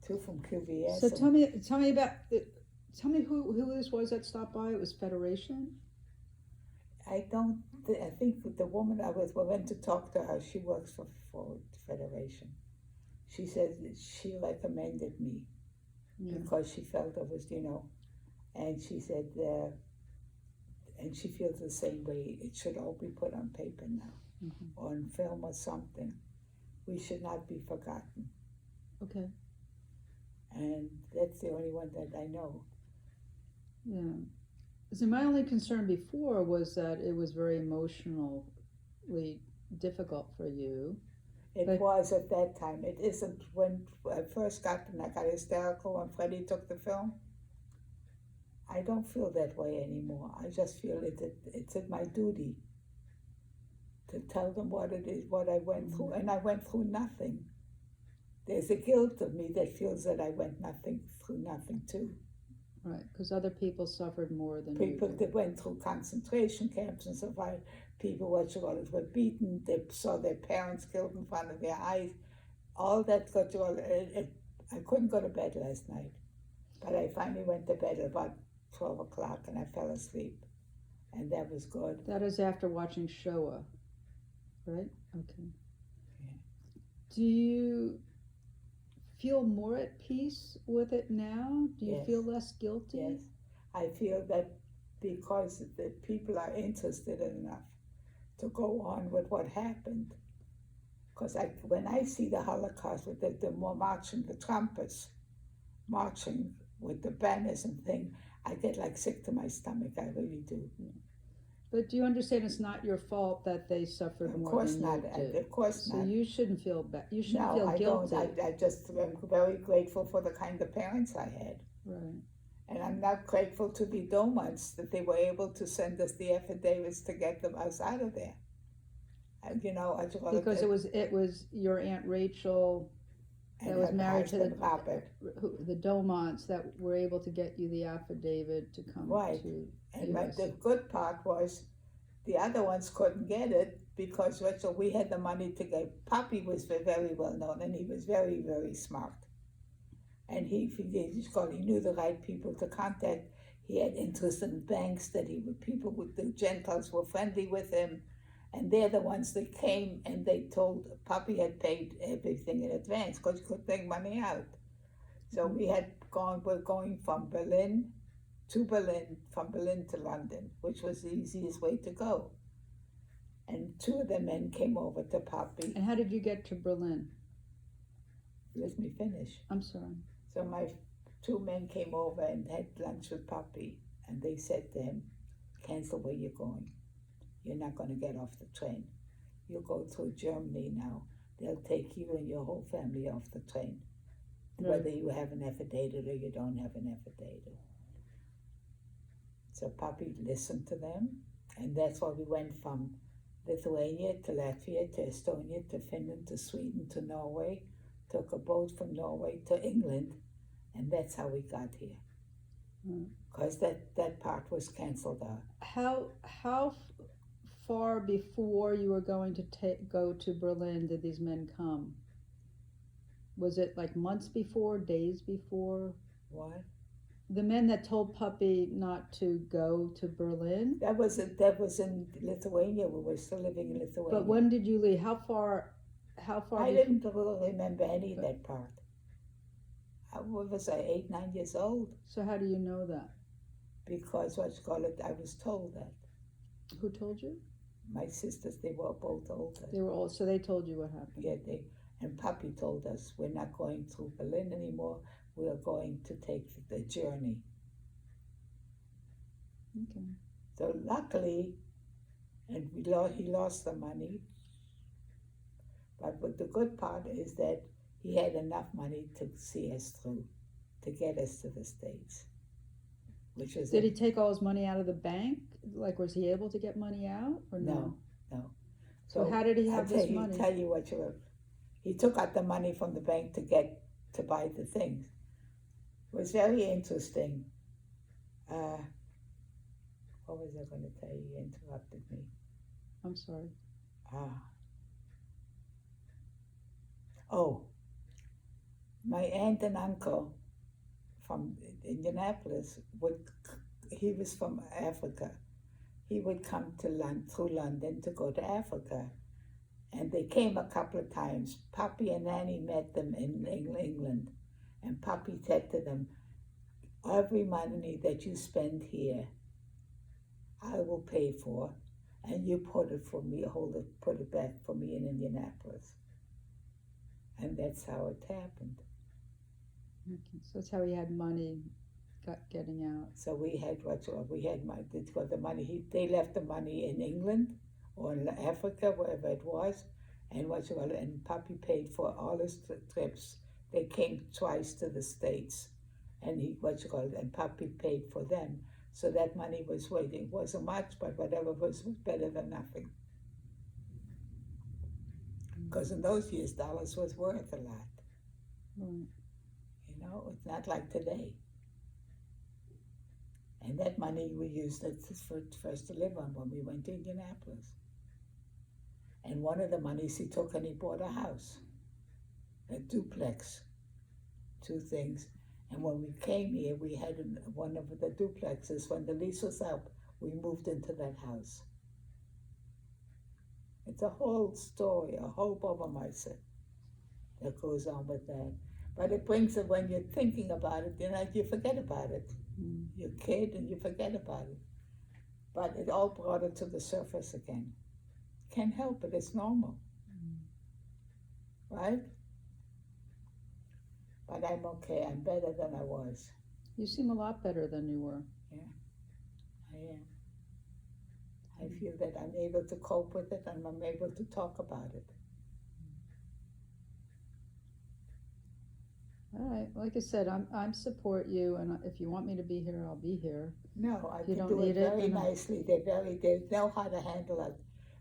Two from QVS. So tell me about tell me who this was that stopped by. It was Federation. I think the woman we went to talk to her, she works for Federation. She says that she recommended me because she felt it was, and she said, and she feels the same way. It should all be put on paper now, or on film or something. We should not be forgotten. Okay. And that's the only one that I know. Yeah. So my only concern before was that it was very emotionally difficult for you. It was at that time. It isn't when I first got and I got hysterical when Freddie took the film. I don't feel that way anymore. I just feel it's my duty to tell them what it is, what I went through. And I went through nothing. There's a guilt of me that feels that I went through nothing too. Right, because other people suffered more than people you did. That went through concentration camps and so on. People were beaten. They saw their parents killed in front of their eyes. All that I couldn't go to bed last night, but I finally went to bed at about 12 o'clock and I fell asleep, and that was good. That is after watching Shoah, right? Okay. Yeah. Do you feel more at peace with it now? Do you feel less guilty? Yes. I feel that because the people are interested enough to go on with what happened. Because when I see the Holocaust with the marching, the trumpets marching with the banners and thing, I get sick to my stomach. I really do. Yeah. But do you understand it's not your fault that they suffered more than you did? Of course not. So you shouldn't feel bad. You shouldn't feel guilty. No, I don't. I just am very grateful for the kind of parents I had. Right. And I'm not grateful to the Domans that they were able to send us the affidavits to get us out of there. Because it was your Aunt Rachel that was married to the Domants that were able to get you the affidavit to come to And US. the good part was the other ones couldn't get it because Rachel, we had the money to get. Papi was very well known and he was very, very smart. And he knew the right people to contact. He had interest in banks the Gentiles were friendly with him. And they're the ones that came and they told Papi had paid everything in advance because he could take money out. So we're going from Berlin to London, which was the easiest way to go. And two of the men came over to Papi. And how did you get to Berlin? Let me finish. I'm sorry. So my two men came over and had lunch with Papi, and they said to him, cancel where you're going. You're not going to get off the train. You'll go through Germany now. They'll take you and your whole family off the train, whether you have an affidavit or you don't have an affidavit. So Papi listened to them, and that's why we went from Lithuania to Latvia to Estonia to Finland to Sweden to Norway, took a boat from Norway to England, and that's how we got here. Because that part was canceled out. How far before you were going to go to Berlin did these men come? Was it months before, days before? What? The men that told Papi not to go to Berlin? That was in Lithuania. We were still living in Lithuania. But when did you leave? How far? I didn't really remember any of that part. What was I, 8, 9 years old? So how do you know that? Because I was told that. Who told you? My sisters, they were both older. They were old, so they told you what happened. Yeah, and Papi told us, we're not going through Berlin anymore. We are going to take the journey. Okay. So luckily, and he lost the money. But the good part is that he had enough money to see us through, to get us to the States. Did he take all his money out of the bank? Was he able to get money out or no? No. So how did he have this money? I'll tell you what he took out the money from the bank to buy the things. It was very interesting. What was I going to tell you? You interrupted me. I'm sorry. my aunt and uncle from Indianapolis he was from Africa. He would come to through London to go to Africa. And they came a couple of times. Papi and Nanny met them in England. And Papi said to them, every money that you spend here, I will pay for, and you put it for me, put it back for me in Indianapolis. And that's how it happened. Okay, so that's how he had money getting out. So we had the money. They left the money in England or in Africa, wherever it was, and and Papi paid for all his trips. They came twice to the States, and and Papi paid for them. So that money was waiting. It wasn't much, but whatever was better than nothing. Because in those years, dollars was worth a lot. Mm. You know, it's not like today. And that money we used it for us to live on when we went to Indianapolis. And one of the monies he took and he bought a house, a duplex, 2 things. And when we came here, we had one of the duplexes. When the lease was up, we moved into that house. It's a whole story, a whole Bobomeister that goes on with that. But it brings it, when you're thinking about it, you forget about it. Mm. You're a kid and you forget about it. But it all brought it to the surface again. Can't help it, it's normal. Right? But I'm okay, I'm better than I was. You seem a lot better than you were. I am. I feel that I'm able to cope with it and I'm able to talk about it. All right, like I said, I'm support you, and if you want me to be here, I'll be here. No, I You can don't do it need it, very you know. nicely. They know how to handle it.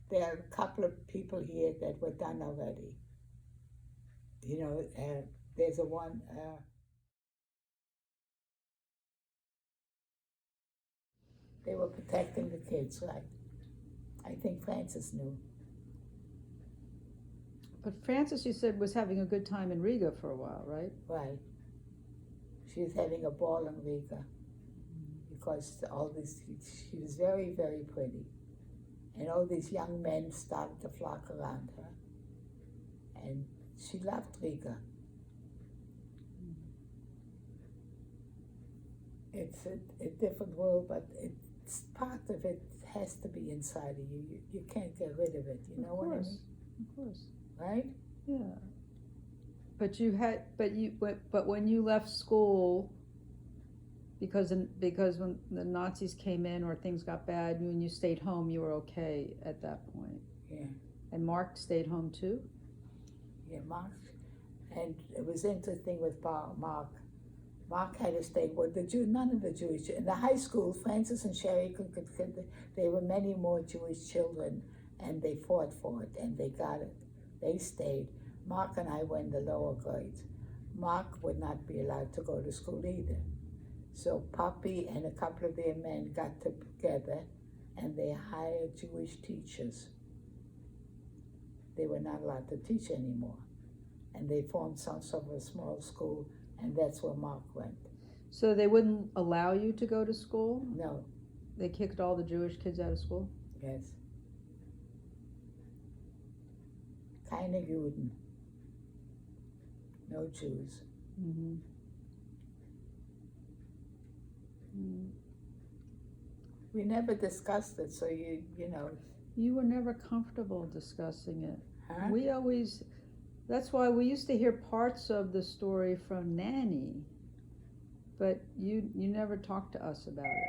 There are a couple of people here that were done already. You know, there's one. They were protecting the kids, right? I think Frances knew. But Frances, you said, was having a good time in Riga for a while, right? Right. She was having a ball in Riga because she was very, very pretty. And all these young men started to flock around her. And she loved Riga. It's a different world, but it's part of it has to be inside of you. You can't get rid of it. You know what I mean? Of course. Right? Yeah. But when you left school, because when the Nazis came in or things got bad, when you stayed home, you were okay at that point. Yeah. And Mark stayed home too? Yeah, Mark. And it was interesting with Mark. Mark had to stay with none of the Jewish. In the high school, Frances and Sherry there were many more Jewish children, and they fought for it, and they got it. They stayed. Mark and I were in the lower grades. Mark would not be allowed to go to school either. So Papi and a couple of their men got together, and they hired Jewish teachers. They were not allowed to teach anymore. And they formed some sort of a small school, and that's where Mark went. So they wouldn't allow you to go to school? No. They kicked all the Jewish kids out of school? Yes. Keine Juden. No Jews. Mm-hmm. Mm. We never discussed it, so you know. You were never comfortable discussing it. Huh? That's why we used to hear parts of the story from Nanny, but you never talked to us about it.